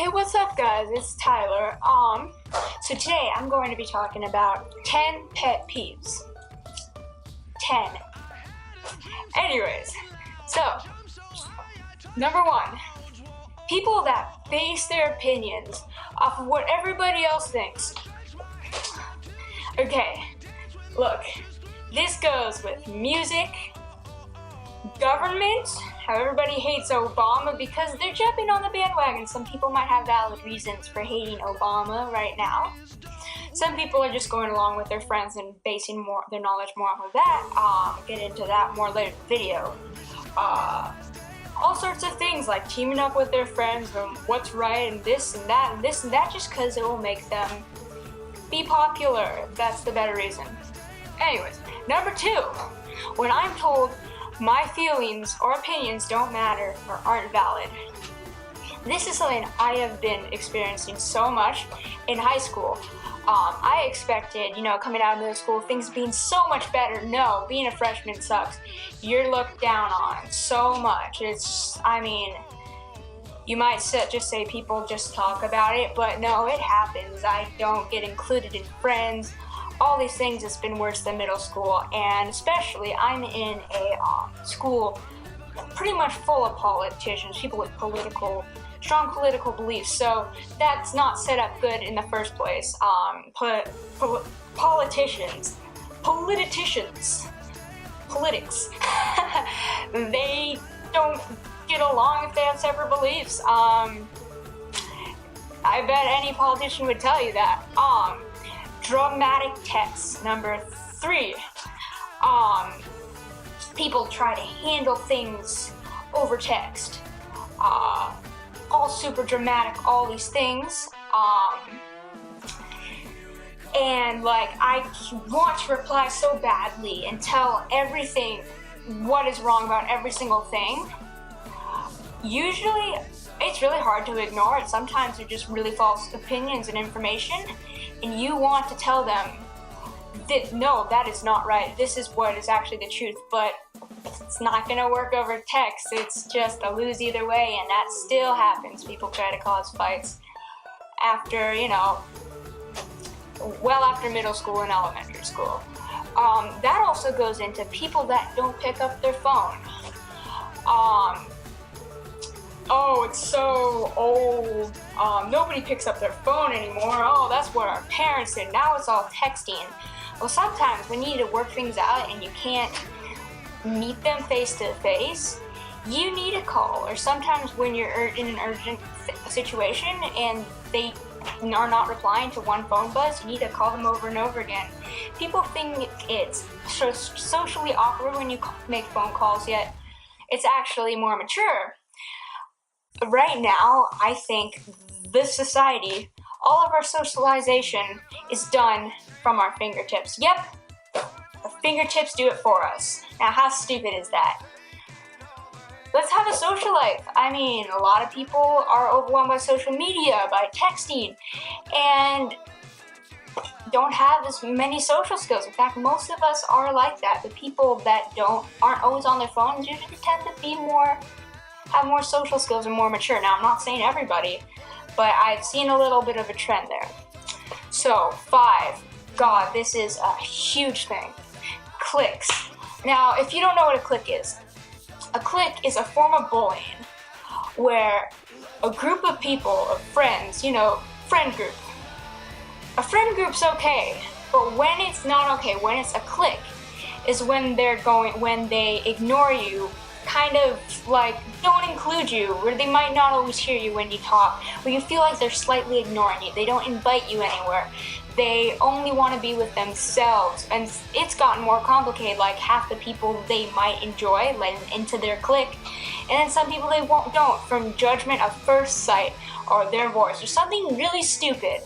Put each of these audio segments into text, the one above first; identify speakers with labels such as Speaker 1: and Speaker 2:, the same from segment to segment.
Speaker 1: Hey, what's up, guys? It's Tyler. So today I'm going to be talking about 10 pet peeves. 10. Anyways, so number 1, people that base their opinions off of what everybody else thinks. Okay, look, this goes with music, government, how everybody hates Obama because they're jumping on the bandwagon. Some people might have valid reasons for hating Obama right now. Some people are just going along with their friends and basing their knowledge more off of that. Get into that more later in the video. All sorts of things like teaming up with their friends and what's right and this and that and this and that just because it will make them be popular, if that's the better reason. Anyways, number 2, when I'm told my feelings or opinions don't matter or aren't valid. This is something I have been experiencing so much in high school. I expected, coming out of middle school, things being so much better. No, being a freshman sucks. You're looked down on so much. You might just say people just talk about it, but no, it happens. I don't get included in friends. All these things, it's been worse than middle school, and especially I'm in a school pretty much full of politicians, people with strong political beliefs, so that's not set up good in the first place. Politics, they don't get along if they have separate beliefs. I bet any politician would tell you that. Dramatic text. Number 3, people try to handle things over text. All super dramatic, all these things. And I want to reply so badly and tell everything what is wrong about every single thing. Usually, it's really hard to ignore it. Sometimes they're just really false opinions and information. And you want to tell them that, no, that is not right. This is what is actually the truth, but it's not going to work over text. It's just a lose either way, and that still happens. People try to cause fights after, after middle school and elementary school. That also goes into people that don't pick up their phone. Oh, it's so old. Nobody picks up their phone anymore. Oh, that's what our parents did. Now it's all texting. Well, sometimes when you need to work things out and you can't meet them face to face, you need a call. Or sometimes when you're in an urgent situation and they are not replying to one phone buzz, you need to call them over and over again. People think it's socially awkward when you make phone calls, yet it's actually more mature. Right now, I think this society, all of our socialization is done from our fingertips. Yep, the fingertips do it for us. Now, how stupid is that? Let's have a social life. A lot of people are overwhelmed by social media, by texting, and don't have as many social skills. In fact, most of us are like that. The people that aren't always on their phones usually tend to have more social skills and more mature. Now, I'm not saying everybody, but I've seen a little bit of a trend there. So, 5, God, this is a huge thing. Cliques. Now, if you don't know what a clique is a form of bullying where a group of people, of friends, friend group. A friend group's okay, but when it's not okay, when it's a clique, is when they ignore you, kind of don't include you, or they might not always hear you when you talk, or you feel like they're slightly ignoring you. They don't invite you anywhere. They only want to be with themselves, and it's gotten more complicated. Half the people they might enjoy let into their clique, and then some people they don't, from judgment of first sight or their voice or something really stupid.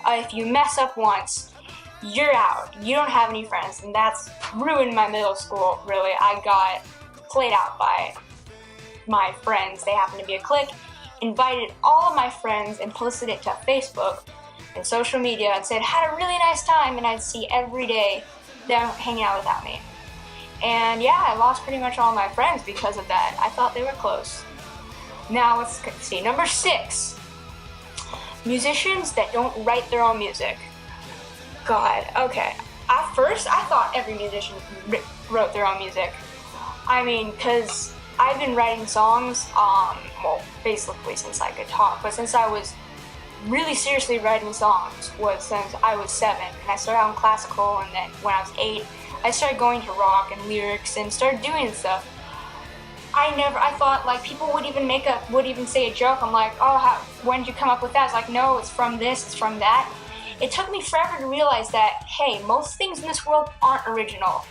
Speaker 1: If you mess up once, you're out. You don't have any friends, and that's ruined my middle school, really. I got played out by my friends. They happened to be a clique, invited all of my friends and posted it to Facebook and social media and said, had a really nice time, and I'd see every day them hanging out without me. And yeah, I lost pretty much all my friends because of that. I thought they were close. Now let's see, number 6. musicians that don't write their own music. God, okay. At first, I thought every musician wrote their own music. I mean, because I've been writing songs, well, basically since I could talk, but since I was really seriously writing songs was since I was 7, and I started out in classical, and then when I was 8, I started going to rock and lyrics and started doing stuff. I thought like people would even say a joke. I'm like, oh, when did you come up with that? It's like, no, it's from this, it's from that. It took me forever to realize that, hey, most things in this world aren't original.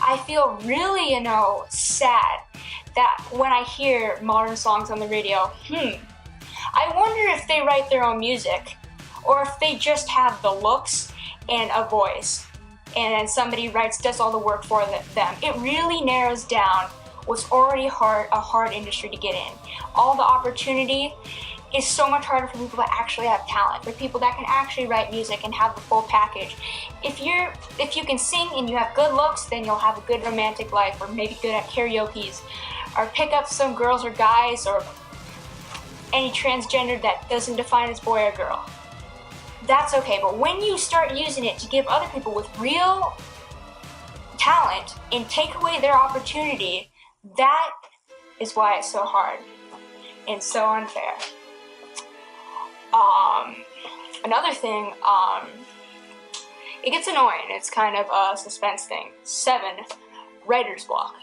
Speaker 1: I feel really, sad that when I hear modern songs on the radio, I wonder if they write their own music, or if they just have the looks and a voice, and then somebody does all the work for them. It really narrows down what's already a hard industry to get in. All the opportunity is so much harder for people that actually have talent, for people that can actually write music and have the full package. If you can sing and you have good looks, then you'll have a good romantic life, or maybe good at karaoke's, or pick up some girls or guys, or any transgender that doesn't define as boy or girl. That's okay, but when you start using it to give other people with real talent and take away their opportunity, that is why it's so hard and so unfair. Another thing, it gets annoying. It's kind of a suspense thing. 7, writer's block.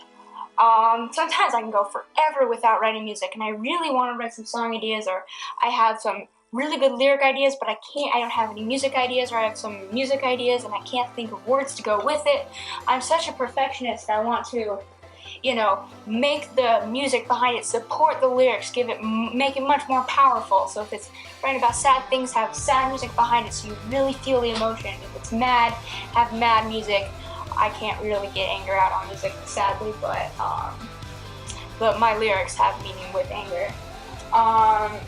Speaker 1: Sometimes I can go forever without writing music, and I really want to write some song ideas, or I have some really good lyric ideas, but I don't have any music ideas, or I have some music ideas and I can't think of words to go with it. I'm such a perfectionist. I want to, make the music behind it support the lyrics, make it much more powerful. So if it's writing about sad things, have sad music behind it so you really feel the emotion. If it's mad, have mad music. I can't really get anger out on music, sadly, but my lyrics have meaning with anger.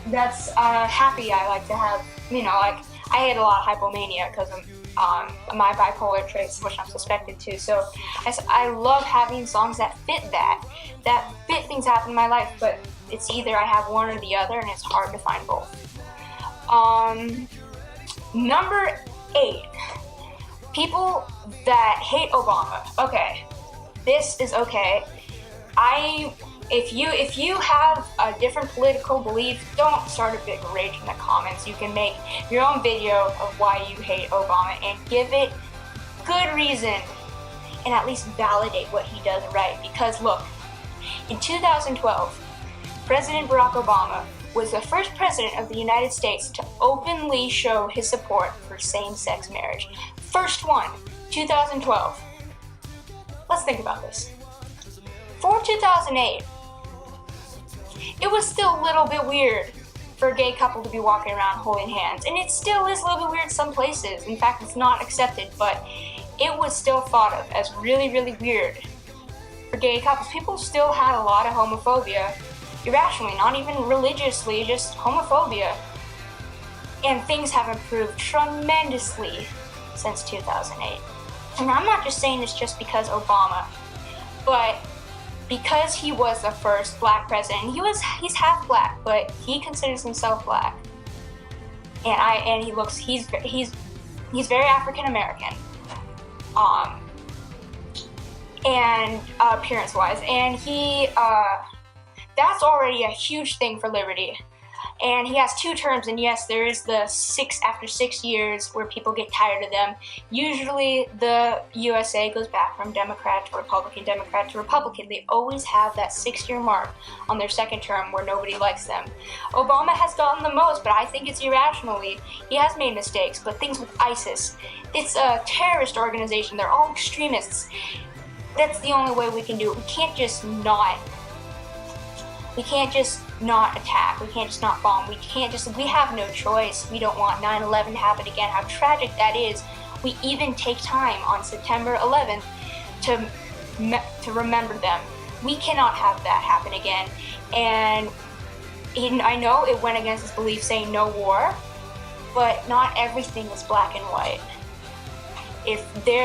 Speaker 1: That's happy. I like to have, I had a lot of hypomania because of my bipolar traits, which I'm suspected to. So I love having songs that fit things happen in my life, but it's either I have one or the other, and it's hard to find both. Number 8, people that hate Obama. Okay, this is okay. If you have a different political belief, don't start a big rage in the comments. You can make your own video of why you hate Obama and give it good reason and at least validate what he does right. Because look, in 2012, President Barack Obama was the first president of the United States to openly show his support for same-sex marriage. First one, 2012. Let's think about this. For 2008, it was still a little bit weird for a gay couple to be walking around holding hands. And it still is a little bit weird in some places. In fact, it's not accepted, but it was still thought of as really, really weird for gay couples. People still had a lot of homophobia, irrationally, not even religiously, just homophobia. And things have improved tremendously since 2008. And I'm not just saying this just because Obama, but because he was the first black president. He's half black, but he considers himself black. And he's very African American. And appearance-wise, and that's already a huge thing for liberty. And he has 2 terms, and yes, there is the after 6 years where people get tired of them. Usually the USA goes back from Democrat to Republican, Democrat to Republican. They always have that 6-year mark on their second term where nobody likes them. Obama has gotten the most, but I think it's irrationally. He has made mistakes, but things with ISIS, it's a terrorist organization. They're all extremists. That's the only way we can do it. We can't just not attack. We can't just not bomb. We have no choice. We don't want 9/11 to happen again. How tragic that is. We even take time on September 11th to remember them. We cannot have that happen again. And I know it went against his belief saying no war, but not everything is black and white.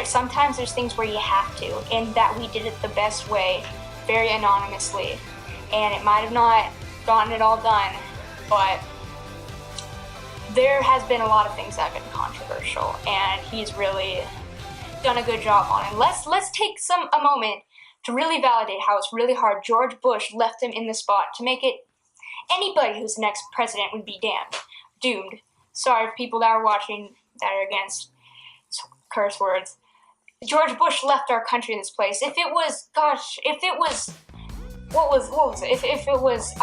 Speaker 1: Sometimes there's things where you have to, and that we did it the best way, very anonymously. And it might have not gotten it all done, but there has been a lot of things that have been controversial, and he's really done a good job on it. Let's take a moment to really validate how it's really hard. George Bush left him in the spot to make it anybody who's the next president would be doomed. Sorry for people that are watching that are against curse words. George Bush left our country in this place. If it was, If it was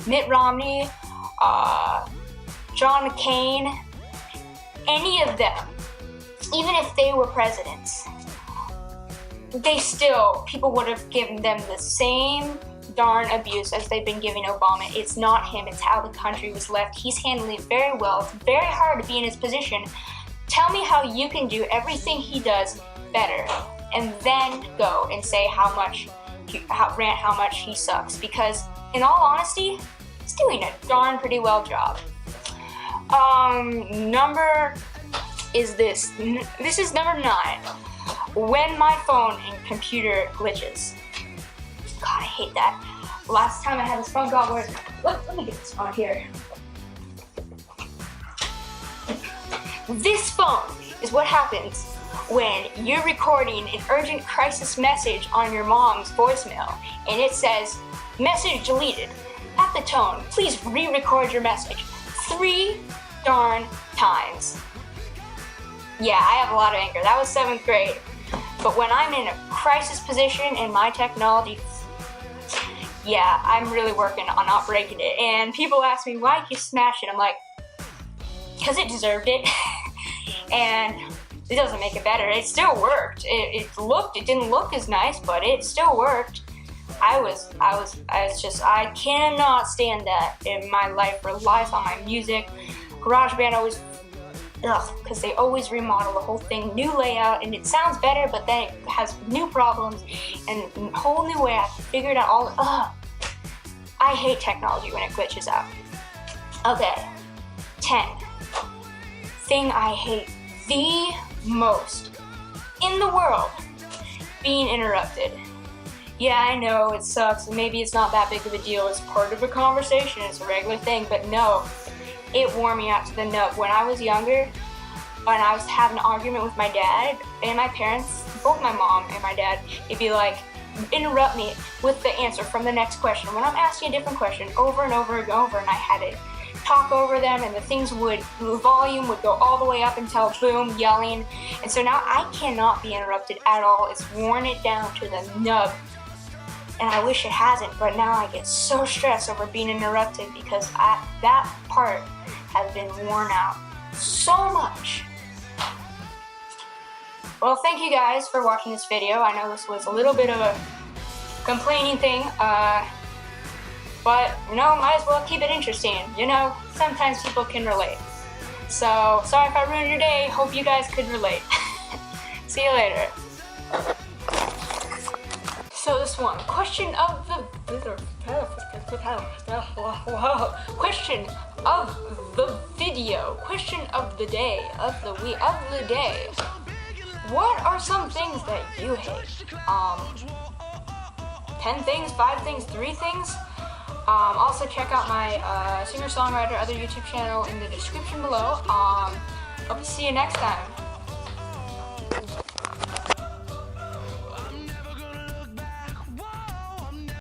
Speaker 1: Mitt Romney, John McCain, any of them, even if they were presidents, people would have given them the same darn abuse as they've been giving Obama. It's not him, it's how the country was left. He's handling it very well. It's very hard to be in his position. Tell me how you can do everything he does better, and then go and say how much he sucks. Because in all honesty, he's doing a darn pretty well job. This is number 9. When my phone and computer glitches. God, I hate that. Last time I had this phone call where, let me get this on here. This phone is what happens when you're recording an urgent crisis message on your mom's voicemail and it says, message deleted. At the tone, please re-record your message 3 darn times. Yeah, I have a lot of anger. That was 7th grade. But when I'm in a crisis position in my technology, yeah, I'm really working on not breaking it. And people ask me, why'd you smash it? I'm like, because it deserved it. And it doesn't make it better. It still worked. It didn't look as nice, but it still worked. I cannot stand that in my life. Relies on my music. GarageBand always, because they always remodel the whole thing, new layout, and it sounds better, but then it has new problems and a whole new way. I have to figure it out all. I hate technology when it glitches out. Okay, 10. Thing I hate the most in the world, being interrupted. Yeah, I know it sucks, and maybe it's not that big of a deal. It's part of a conversation. It's a regular thing, but no. It wore me out to the nub. When I was younger, when I was having an argument with my dad and my parents, both my mom and my dad, it'd be like, interrupt me with the answer from the next question. When I'm asking a different question over and over and over, and I had to talk over them, and the volume would go all the way up until boom, yelling. And so now I cannot be interrupted at all. It's worn it down to the nub. And I wish it hasn't, but now I get so stressed over being interrupted because that part has been worn out so much. Well, thank you guys for watching this video. I know this was a little bit of a complaining thing, but might as well keep it interesting. Sometimes people can relate. So, sorry if I ruined your day. Hope you guys could relate. See you later. So this one, question of the video. Question of the day, of the week, of the day. What are some things that you hate? 10 things, 5 things, 3 things? Also check out my Singer-Songwriter other YouTube channel in the description below. Hope to see you next time.